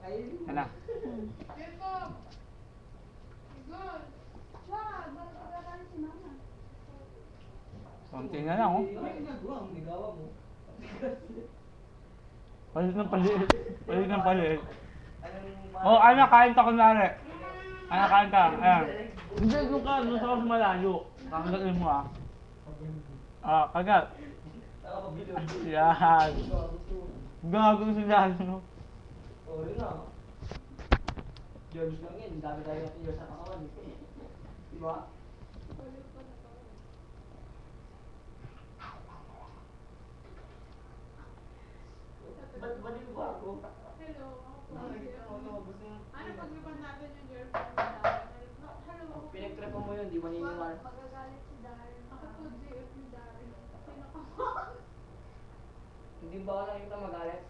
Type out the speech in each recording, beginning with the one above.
Ano? Konti na lang, oh. Palit ng palit. Palit ng palit. Oh, ano, kain ka kunwari. Ano, kain ka. Ayan. Hindi, doon ka. Doon sa malayo. Kakagatin mo, ah. Ah, kagat. Yan. Gago sila, no? Oo, yun na. Germs lang yan. Dami-dami natin years sa katawan. Diba? Ba't balik ba ako? Hello. Ano paglipan natin yung girlfriend ni Darren? Hello. Pinagtrepan mo yun, di ba niniwala? Magagalit si Darren. Ako po JF ni Darren. Sino ka? Hindi ba ako nakikita magalit?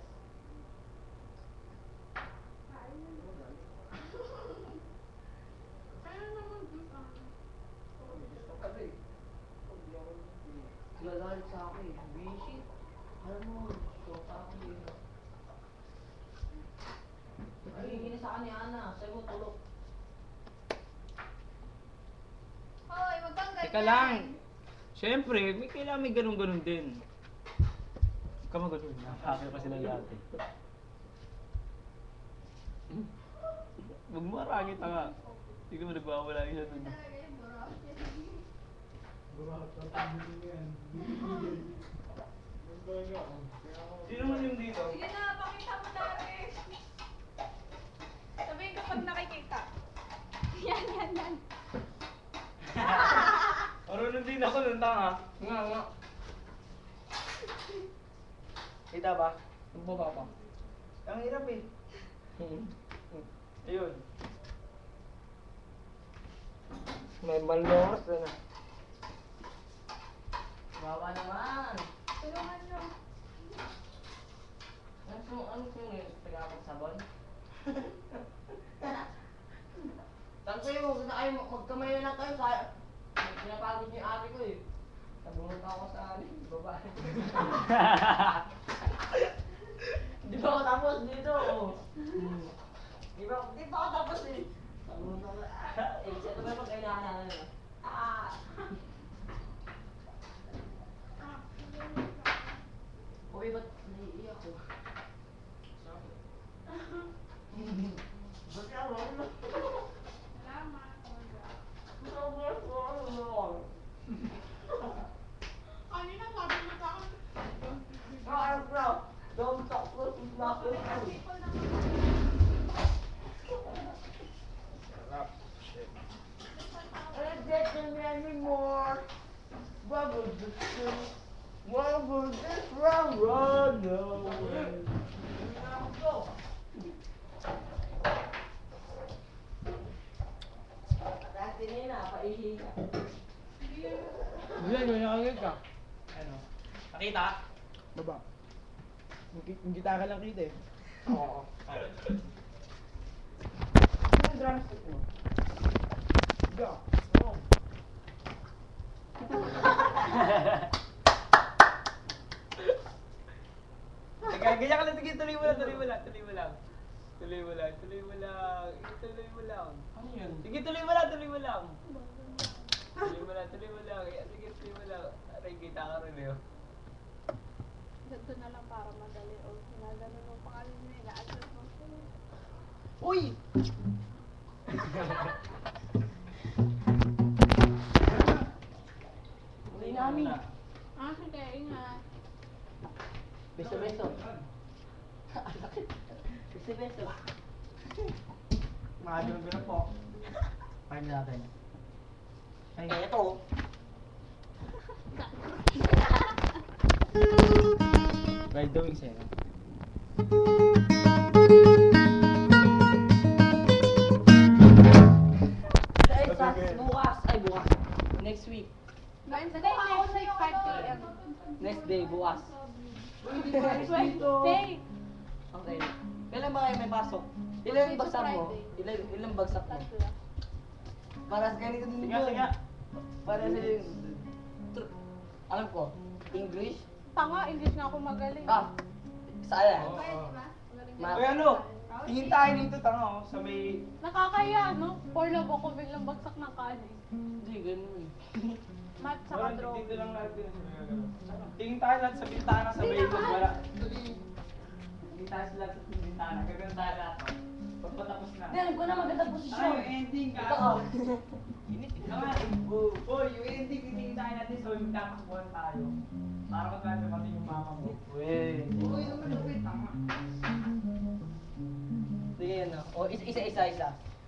Kaya naman doon Nagalit sa akin eh. Busy. Alam mo, so sa akin eh. Ay, hindi sa akin ni Ana. Sa'yo mo tulog. Hoy, wag kang ganyan. Teka lang. Siyempre, may kailangan may ganun-ganun din. Huwag ka magaling. Nakakakil pa sila lahat eh. Huwag mo arangit ka nga. Hindi ka mo nagwawala isa dun. Talaga yung burok. Sino man yung dito? Sige na, pakita mo Darren. Sabihin ko pag nakikita. Yan. Marunong din ako ng tanga. Nga. Kita ba? Baba pa. Ang hirap eh. Ayun. May malos na. Baba naman. Tulungan nyo. Ano yung tagapagsabon? Tanto yung ay magkamay na lang kayo kaya pinapagod niyo yung ate ko eh. Nabunot ako sa babae. Di ba ako tapos dito? Di ba ako tapos eh. Nabunot ako. Eh, siya naman pag kailangan na. Uy, ba't naiiyak ko? Ba't ako? Salamat. Kanina sabi mo sa akin. Don't talk to me, People naman. I don't get them anymore. What was this thing? What was this wrong? Run away. Dati nila, paihi ka. Diyan, yung nakakit ka. Ano? Nakita? Baba. Yung gitara lang kita eh. Oo. Yung drumstick mo. Go. Oh. Teka, ganyan ka lang. Sige, tuloy mo lang. Tuloy mo lang. Tuloy mo lang. Tuloy mo lang. Tuloy mo lang. Tuloy mo lang. Ano yun? Sige, tuloy mo lang. Tuloy mo lang. Tuloy mo lang. Tuloy mo lang. Sige, tuloy mo lang. Aray, kita ka rin eh. Ganito na lang para madali. O, sinagano mo pangalan mo nila. Adjust mo. Uy! Uy, nami. Sige, ingat. Beso-beso. Beso-beso. Mahal na po. Paano natin? Ay, ito. By doing so. Bukas. Ay, bukas. Next week. Wednesday, next week, 5 p.m. Next day, bukas. Wednesday. Okay. Kailan ba kayo may pasok? Ilan bagsak mo? Ilan bagsak mo? Tatlo. Para sa ganito din Sige, sige. Para sa alam ko, English. Tanga, English na ako magaling. Sa ala? Kaya di ba? Magaling Ma- Uy, ano? Tingin tayo dito, tanga, oh. Sa may... Nakakaya, no? For love ako biglang bagsak ng kanin. Hindi, ganun. Mat sa Wala, draw. dito lang natin. Tingin tayo lahat sa bintana, sa may ikot, wala. Tingin tayo sa lahat sa bintana, gagawin tayo lahat. Pagpatapos na. Hindi, alam ko na maganda posisyon. Yung ending ka. Ito ka. Init ka nga, boy, yung ending, tingin tayo natin sa magkakasuhan tayo. Para ka tayo pati yung mama mo. Uy. Uy, naman na, wait, tama. Sige yan na. O, isa.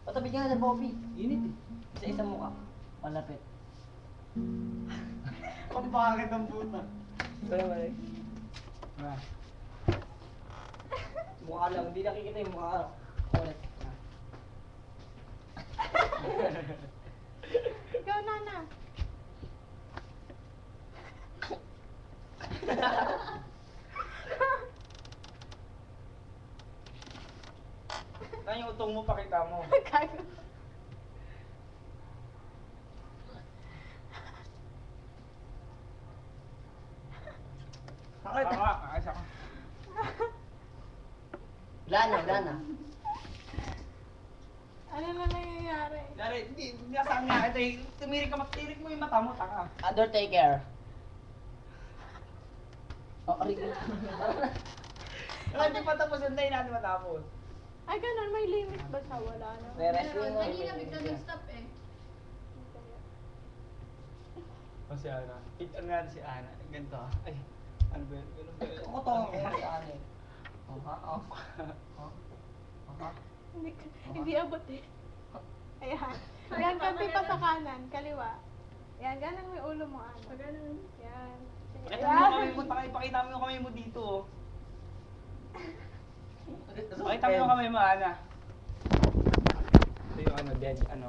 O, tabi ka na sa Bobby. Init eh. Isa-isa mukha. Malapit. Ang pangit ang puta. Wala, wala. Ah. Mukha lang. Hindi nakikita yung mukha. Ulit. Ikaw, Nana. Saan yung utong mo, pakita mo. Gago. Tama, ayos ako. Wala na. Ano na nangyayari? Dari, hindi, nasaan nga ito eh. Tirik mo yung mata mo, tanga. Undertaker. O, aray. Hindi pa tapos yun, hindi natin matapos. Ay, ganun. May limit ba siya? Wala na. May wrestling mo. Kanina bigla nag-stop eh. O si Ana. Ano nga si Ana? Ganito. Ay, ano ba yun? Ganun ba yun? Ako to. Ako si Ane. Hindi abot eh. Ayan. Yan, kanti pa sa kanan. Kaliwa. Yan, ganun may ulo mo, ano. Ganun. Yan. Pakita mo yung kamay mo, pakita mo yung kamay mo dito. Oh. Pakita mo yung kamay mo, Ana. Ito yung ano, dead, ano.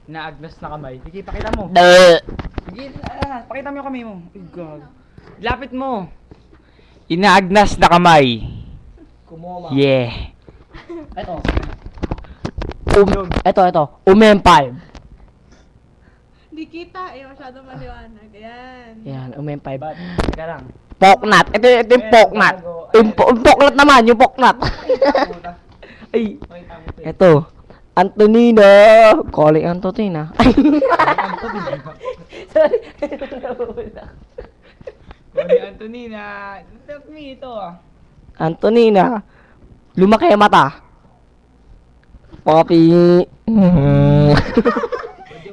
Naagnas na kamay. Sige, pakita mo. Sige, pakita mo yung kamay mo. Oh, God. Lapit mo. Inaagnas na kamay. Kumoma. Yeah. Ito. Ito. Umempal. Hindi kita eh. Masyado maliwanag. Ayan. Yan, umempal. Teka lang. Poknat. Ito yung poknat. Yung poknat naman, yung poknat. Ay, Pakita mo ito. ito. Antonina. Calling Antonina. Ay. Sorry. Holy Antonina. That's me ito ah. Antonina. Lumaki ang mata. Poppy.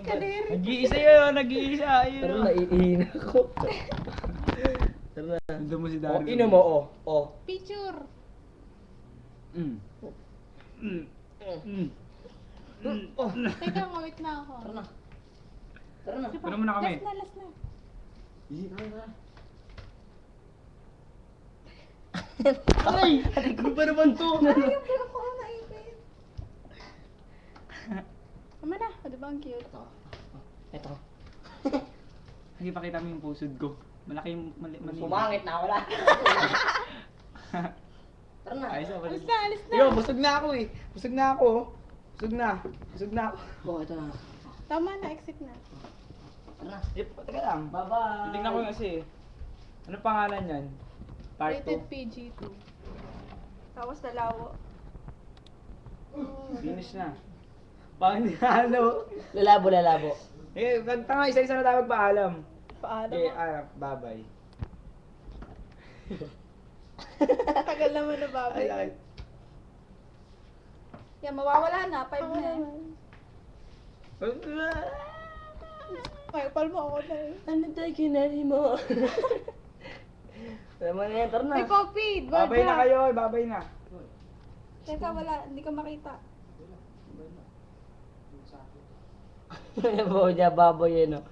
Kadiri. Nag-iisa yun, nag-iisa. Ayun. Pero naiihin ako. Doon mo si Oh, Darwin. ino mo, oh. Picture. Mm. Mm. Mm. Oh. Teka, wait na ako. Tara na. Diba? Ano mo na kami? Last na. Ay! Ate ko ba naman to? Ay, yung pala ko naipit. Tama na. O, diba ang cute? Ito. Hindi pakita mo yung pusod ko. Malaki yung mali. Pumangit na, wala. Tara na. Ayos ako. Alis na. Yo, busog na ako eh. Busog na ako. Busog na ako. Oh, ito na. Tama na, exit na. Tara na. Yep, teka lang. Bye-bye. Titignan ko kasi. Ano pangalan yan? Part 2. Rated PG2. Tapos dalawo. Finish na. Pang ano? Lalabo. Eh, tanga, isa-isa na tayo magpaalam. Paalam Okay, mo. bye-bye. Tagal naman na babay. Ay. Yan, mawawala na. 5 na eh. Ay, pal mo ako na eh. Ano tayo kinari mo? Tama na yan, tara na. Ay, Poppy! Babay na kayo, babay na. Teka, wala. Hindi ka makita. Ano po niya, baboy yun, oh.